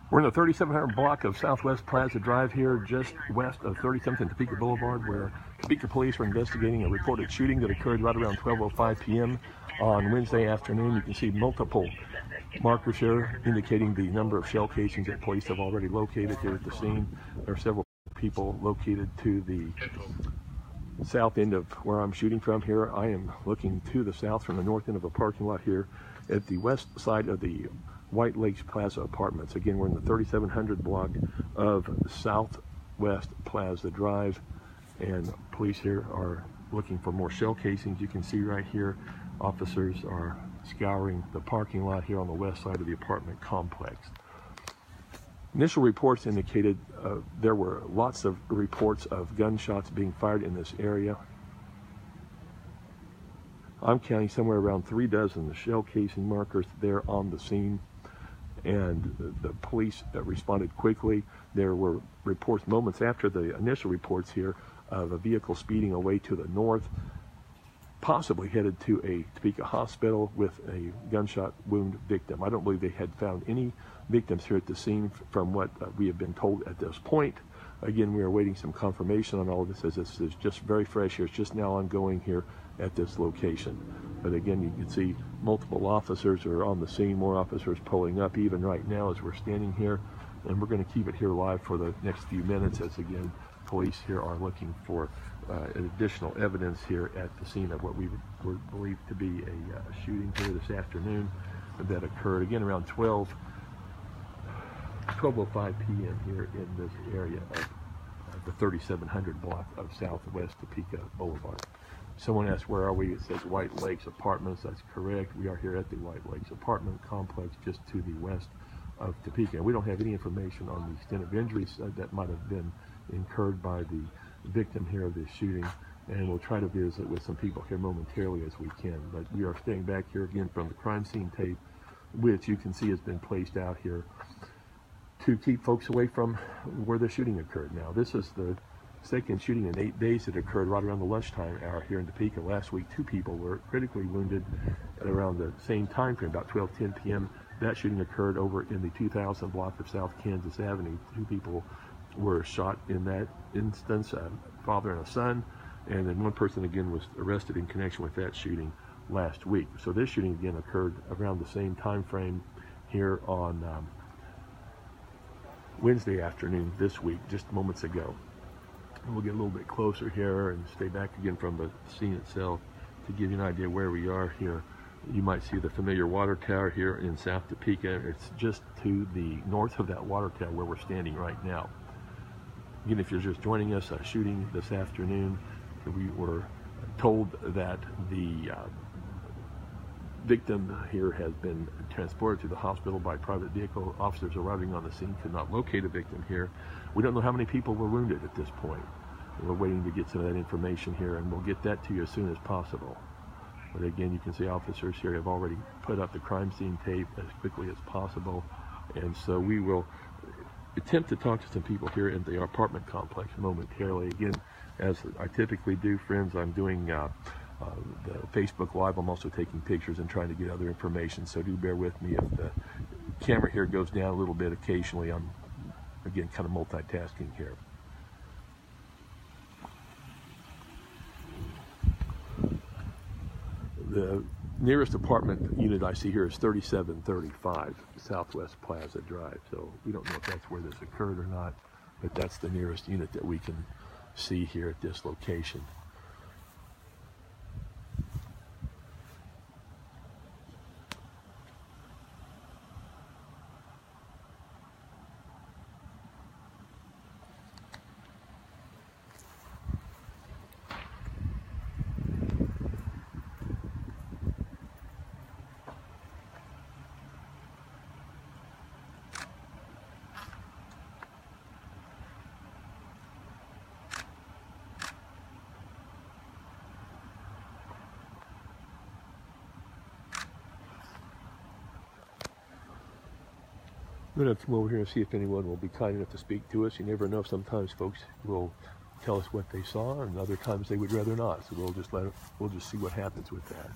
We're in the 3700 block of Southwest Plaza Drive here, just west of 37th and Topeka Boulevard, where Topeka police are investigating a reported shooting that occurred right around 12:05 p.m. on Wednesday afternoon. You can see multiple markers here indicating the number of shell casings that police have already located here at the scene. There are several people located to the south end of where I'm shooting from here. I am looking to the south from the north end of a parking lot here at the west side of the White Lakes Plaza Apartments. Again, we're in the 3700 block of Southwest Plaza Drive, and police here are looking for more shell casings. You can see right here, officers are scouring the parking lot here on the west side of the apartment complex. Initial reports indicated there were lots of reports of gunshots being fired in this area. I'm counting somewhere around 3 dozen shell casing markers there on the scene, and the police responded quickly. There were reports moments after the initial reports here of a vehicle speeding away to the north, possibly headed to a Topeka hospital with a gunshot wound victim. I don't believe they had found any victims here at the scene from what we have been told at this point. Again, we are awaiting some confirmation on all of this, as this is just very fresh here. It's just now ongoing here at this location. But again, you can see multiple officers are on the scene, more officers pulling up even right now as we're standing here. And we're going to keep it here live for the next few minutes, as again, police here are looking for additional evidence here at the scene of what we would believe to be a shooting here this afternoon that occurred again around 12:05 p.m. here in this area of the 3700 block of Southwest Topeka Boulevard. Someone asked, where are we? It says White Lakes Apartments. That's correct. We are here at the White Lakes Apartment Complex just to the west of Topeka. We don't have any information on the extent of injuries that might have been incurred by the victim here of this shooting, and we'll try to visit with some people here momentarily as we can. But we are staying back here again from the crime scene tape, which you can see has been placed out here to keep folks away from where the shooting occurred. Now, this is the second shooting in 8 days that occurred right around the lunchtime hour here in Topeka. Last week, 2 people were critically wounded at around the same time frame, about 12:10 p.m. That shooting occurred over in the 2000 block of South Kansas Avenue. 2 people were shot in that instance, a father and a son, and then 1 person again was arrested in connection with that shooting last week. So this shooting again occurred around the same time frame here on Wednesday afternoon this week, just moments ago. And we'll get a little bit closer here and stay back again from the scene itself to give you an idea where we are here. You might see the familiar water tower here in South Topeka. It's just to the north of that water tower where we're standing right now. Again, if you're just joining us, shooting this afternoon, we were told that the victim here has been transported to the hospital by private vehicle. Officers arriving on the scene could not locate a victim here. We don't know how many people were wounded at this point. We're waiting to get some of that information here, and we'll get that to you as soon as possible. But again, you can see officers here have already put up the crime scene tape as quickly as possible, and so we will attempt to talk to some people here in the apartment complex momentarily. Again, as I typically do, friends, I'm doing the Facebook Live. I'm also taking pictures and trying to get other information, so do bear with me if the camera here goes down a little bit occasionally. I'm, again, kind of multitasking here. The nearest apartment unit I see here is 3735 Southwest Plaza Drive, so we don't know if that's where this occurred or not, but that's the nearest unit that we can see here at this location. I'm going to come over here and see if anyone will be kind enough to speak to us. You never know. Sometimes folks will tell us what they saw, and other times they would rather not. So we'll just see what happens with that.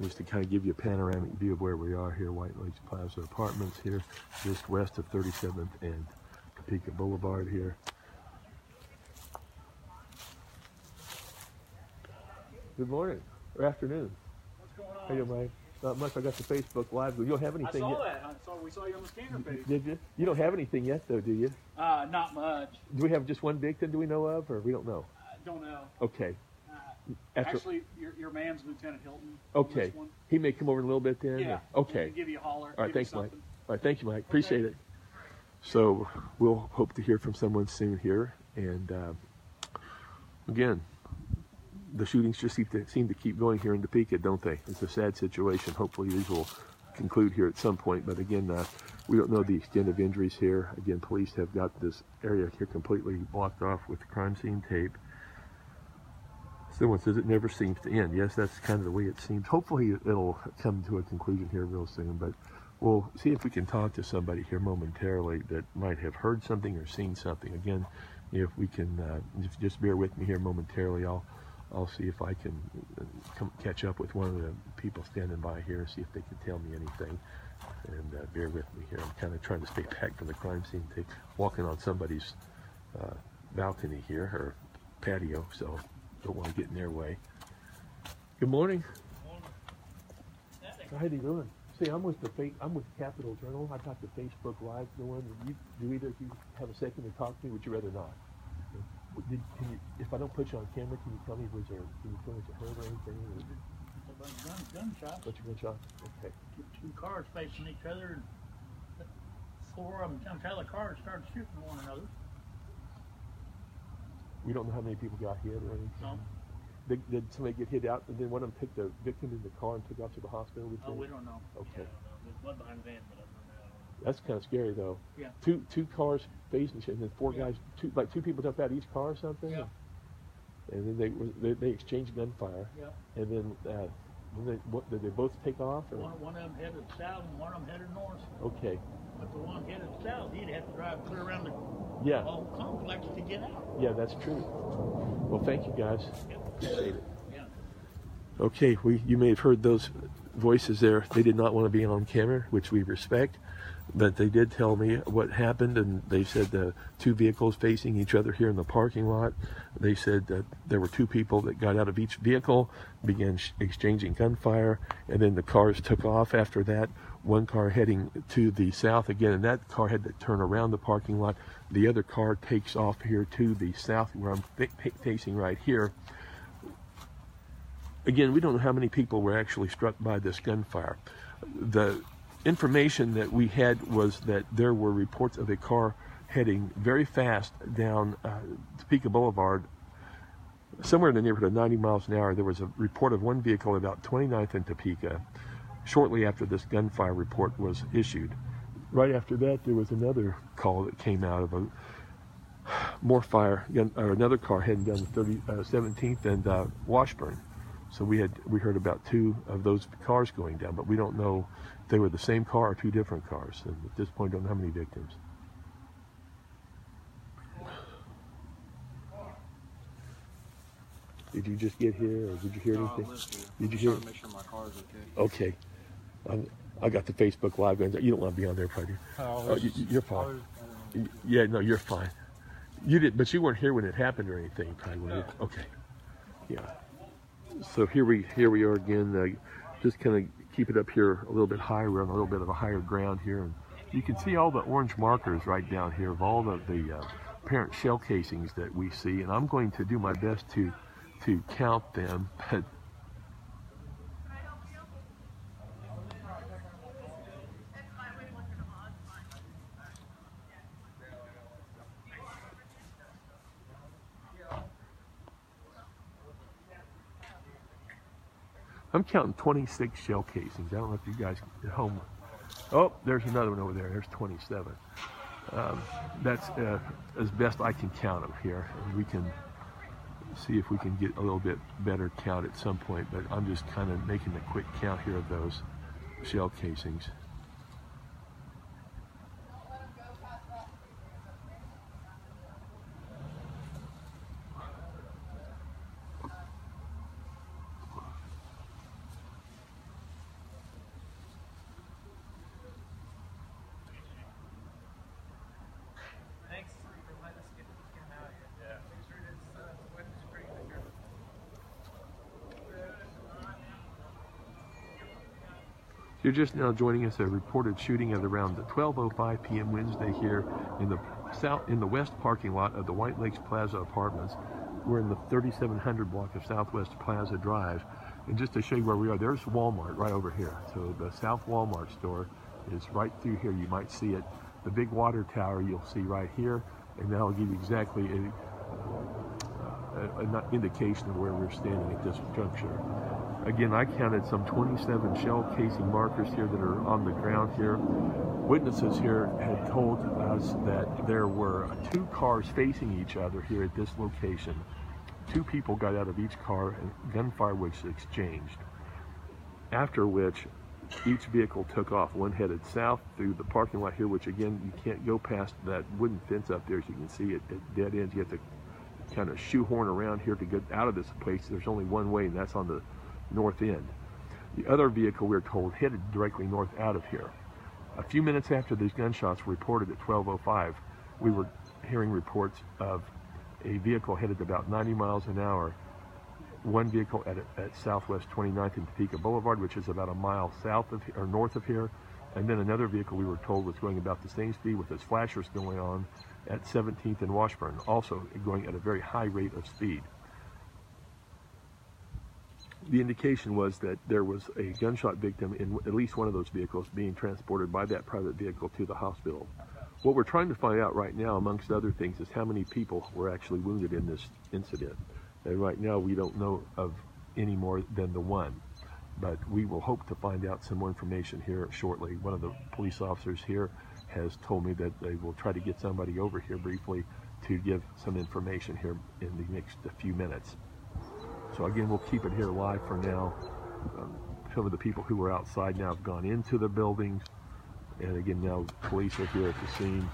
Just to kind of give you a panoramic view of where we are here, White Lakes Plaza Apartments here, just west of 37th and Topeka Boulevard here. Good morning, or afternoon. What's going on? How you doing, Mike? Not much. I got the Facebook Live. You don't have anything yet. I saw that. We saw you on the scanner page. Did you? You don't have anything yet, though, do you? Not much. Do we have just one victim, do we know of, or we don't know? I don't know. Okay. Actually, your man's Lieutenant Hilton. Okay. This one. He may come over in a little bit then? Yeah. Or? Okay. He can give you a holler. All right, thanks, Mike. Something. All right, thank you, Mike. Appreciate it. So we'll hope to hear from someone soon here. And again, the shootings just seem to keep going here in Topeka, don't they? It's a sad situation. Hopefully these will conclude here at some point. But again, we don't know the extent of injuries here. Again, police have got this area here completely blocked off with crime scene tape. Someone says it never seems to end. Yes, that's kind of the way it seems. Hopefully it'll come to a conclusion here real soon. But we'll see if we can talk to somebody here momentarily that might have heard something or seen something. Again, if we can just bear with me here momentarily, I'll see if I can catch up with one of the people standing by here, see if they can tell me anything. And bear with me here. I'm kind of trying to stay back from the crime scene, walking on somebody's balcony here, or patio, so don't want to get in their way. Good morning. How are you doing? See, I'm with Capital Journal. I got the Facebook Live going. Do either of you have a second to talk to me? Would you rather not? If I don't put you on camera, can you tell me can you tell me if you heard or anything? A bunch of gunshots. Bunch of gunshots? Okay. Two cars facing each other, and four of them jumped out of the car and started shooting one another. We don't know how many people got hit or anything? No. Did somebody get hit out, and then one of them took the victim in the car and took off to the hospital? We don't know. Okay. There's one behind the van, but I don't know. That's kind of scary, though. Yeah. Two cars facing each other, and then four guys, two people jumped out of each car or something? Yeah. And then they exchanged gunfire. Yeah. And then did they both take off? Or? One of them headed south and one of them headed north. Okay. But the one headed south, he'd have to drive clear around the whole complex to get out. Yeah, that's true. Well, thank you, guys. Yeah. Appreciate it. Yeah. Okay, you may have heard those voices there. They did not want to be on camera, which we respect, but they did tell me what happened, and they said the two vehicles facing each other here in the parking lot. They said that there were two people that got out of each vehicle, began exchanging gunfire, and then the cars took off after that. One car heading to the south again, and that car had to turn around the parking lot. The other car takes off here to the south, where I'm facing right here. Again, we don't know how many people were actually struck by this gunfire. The information that we had was that there were reports of a car heading very fast down Topeka Boulevard, somewhere in the neighborhood of 90 miles an hour. There was a report of one vehicle about 29th and Topeka shortly after this gunfire report was issued. Right after that, there was another call that came out of another car heading down the 17th and Washburn. So we heard about two of those cars going down, but we don't know if they were the same car or two different cars. And at this point, don't know how many victims. Did you just get here, or did you hear anything? I live here. Did you hear? Trying to make sure my car's okay. Okay. I got the Facebook Live going. You don't want to be on there, probably. You're fine. Yeah, no, you're fine. You did, but you weren't here when it happened or anything, probably. Were you? Okay. Yeah. So here we are again. Just kind of keep it up here a little bit higher. We're on a little bit of a higher ground here, and you can see all the orange markers right down here of all of the apparent shell casings that we see. And I'm going to do my best to count them, but I'm counting 26 shell casings. I don't know if you guys at home. Oh, there's another one over there. There's 27. That's as best I can count them here. And we can see if we can get a little bit better count at some point, but I'm just kind of making a quick count here of those shell casings. you're just now joining us, a reported shooting at around 12:05 p.m. Wednesday here in the west parking lot of the White Lakes Plaza Apartments. We're in the 3700 block of Southwest Plaza Drive. And just to show you where we are, there's Walmart right over here. So the South Walmart store is right through here. You might see it. The big water tower you'll see right here, and that'll give you exactly an indication of where we're standing at this juncture. Again, I counted some 27 shell casing markers here that are on the ground here. Witnesses here had told us that there were 2 cars facing each other here at this location. 2 people got out of each car and gunfire was exchanged. After which, each vehicle took off. One headed south through the parking lot here, which again, you can't go past that wooden fence up there, as you can see at dead ends. You have to kind of shoehorn around here to get out of this place. There's only one way, and that's on the north end. The other vehicle, we're told, headed directly north out of here. A few minutes after these gunshots were reported at 12:05, we were hearing reports of a vehicle headed about 90 miles an hour. One vehicle at Southwest 29th and Topeka Boulevard, which is about a mile south of or north of here, and then another vehicle we were told was going about the same speed with its flashers going on at 17th and Washburn, also going at a very high rate of speed. The indication was that there was a gunshot victim in at least one of those vehicles being transported by that private vehicle to the hospital. What we're trying to find out right now, amongst other things, is how many people were actually wounded in this incident. And right now we don't know of any more than the one, but we will hope to find out some more information here shortly. One of the police officers here has told me that they will try to get somebody over here briefly to give some information here in the next few minutes. So again, we'll keep it here live for now. Some of the people who were outside now have gone into the buildings, and again, now police are here at the scene.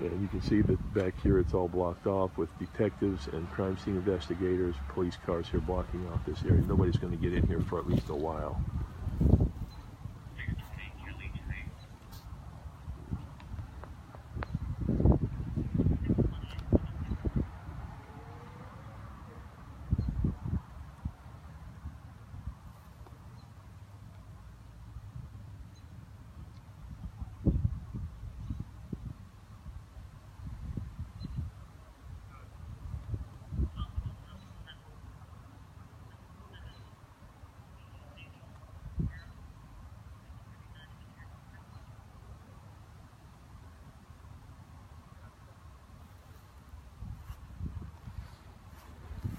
And you can see that back here it's all blocked off with detectives and crime scene investigators, police cars here blocking off this area. Nobody's going to get in here for at least a while.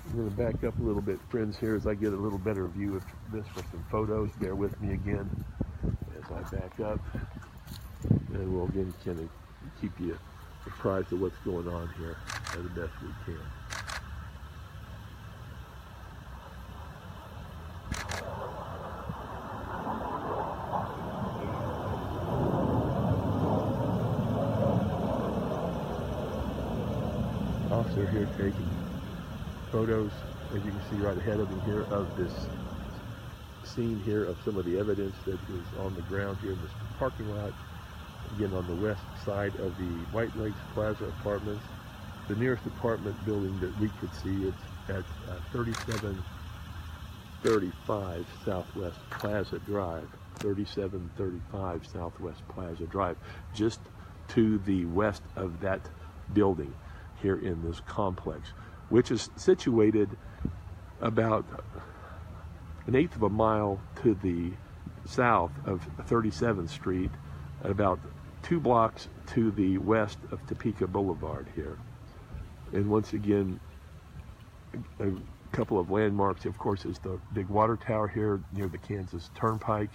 I'm going to back up a little bit, friends, here as I get a little better view of this with some photos. Bear with me again as I back up, and we'll again kind of keep you apprised of what's going on here as the best we can. Officer here taking photos, as you can see right ahead of him here, of this scene here of some of the evidence that is on the ground here in this parking lot. Again, on the west side of the White Lakes Plaza Apartments. The nearest apartment building that we could see is at 3735 Southwest Plaza Drive. 3735 Southwest Plaza Drive, just to the west of that building here in this complex, which is situated about 1/8 of a mile to the south of 37th Street, at about 2 blocks to the west of Topeka Boulevard here. And once again, a couple of landmarks, of course, is the big water tower here near the Kansas Turnpike,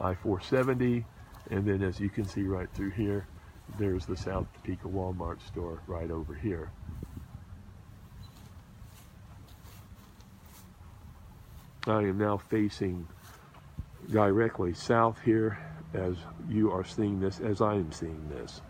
I-470, and then as you can see right through here, there's the South Topeka Walmart store right over here. I am now facing directly south here as you are seeing this, as I am seeing this.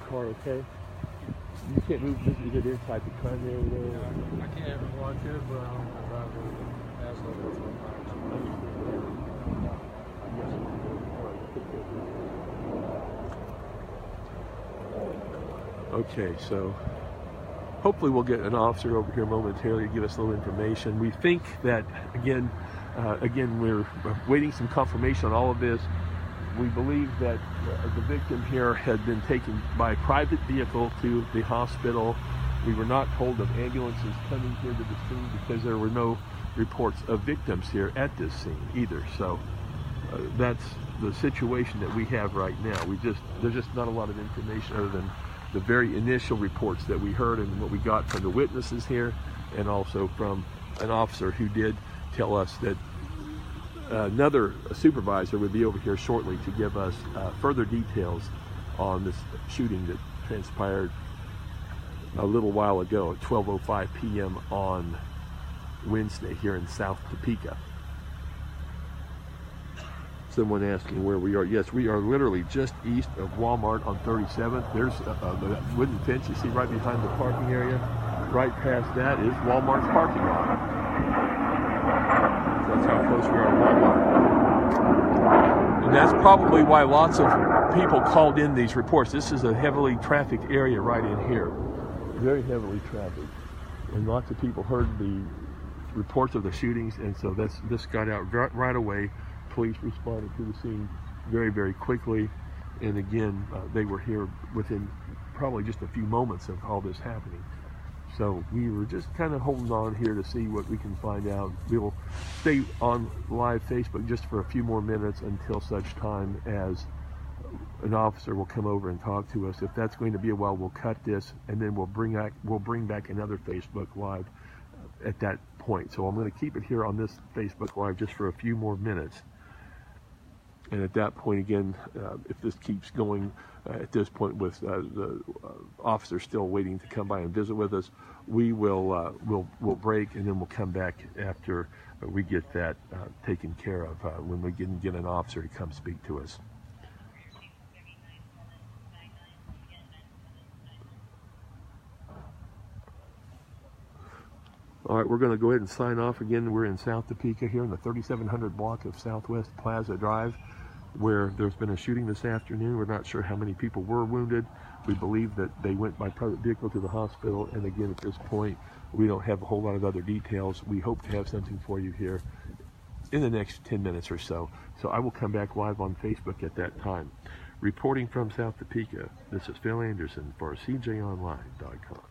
car okay? You can't move. Is it inside the car there? I can't watch it, but I'm the driver has over Okay, so hopefully we'll get an officer over here momentarily to give us a little information. We think that, again, we're waiting some confirmation on all of this. We believe that the victim here had been taken by private vehicle to the hospital. We were not told of ambulances coming here to the scene because there were no reports of victims here at this scene either. So that's the situation that we have right now. There's just not a lot of information other than the very initial reports that we heard and what we got from the witnesses here, and also from an officer who did tell us that another supervisor would be over here shortly to give us further details on this shooting that transpired a little while ago at 12:05 p.m. on Wednesday here in South Topeka. Someone asking where we are. Yes, we are literally just east of Walmart on 37th. There's the wooden fence you see right behind the parking area. Right past that is Walmart's parking lot. That's how close we are to Walmart. And that's probably why lots of people called in these reports. This is a heavily trafficked area right in here. Very heavily trafficked. And lots of people heard the reports of the shootings, and so this got out right away. Police responded to the scene very, very quickly. And again, they were here within probably just a few moments of all this happening. So we were just kind of holding on here to see what we can find out. We will stay on live Facebook just for a few more minutes until such time as an officer will come over and talk to us. If that's going to be a while, we'll cut this and then we'll bring back another Facebook Live at that point. So I'm going to keep it here on this Facebook Live just for a few more minutes. And at that point, again, if this keeps going at this point with the officer still waiting to come by and visit with us, we will we'll break and then we'll come back after we get that taken care of when we can get an officer to come speak to us. All right, we're going to go ahead and sign off again. We're in South Topeka here in the 3700 block of Southwest Plaza Drive, where there's been a shooting this afternoon. We're not sure how many people were wounded. We believe that they went by private vehicle to the hospital. And again, at this point, we don't have a whole lot of other details. We hope to have something for you here in the next 10 minutes or so. So I will come back live on Facebook at that time. Reporting from South Topeka, this is Phil Anderson for CJOnline.com.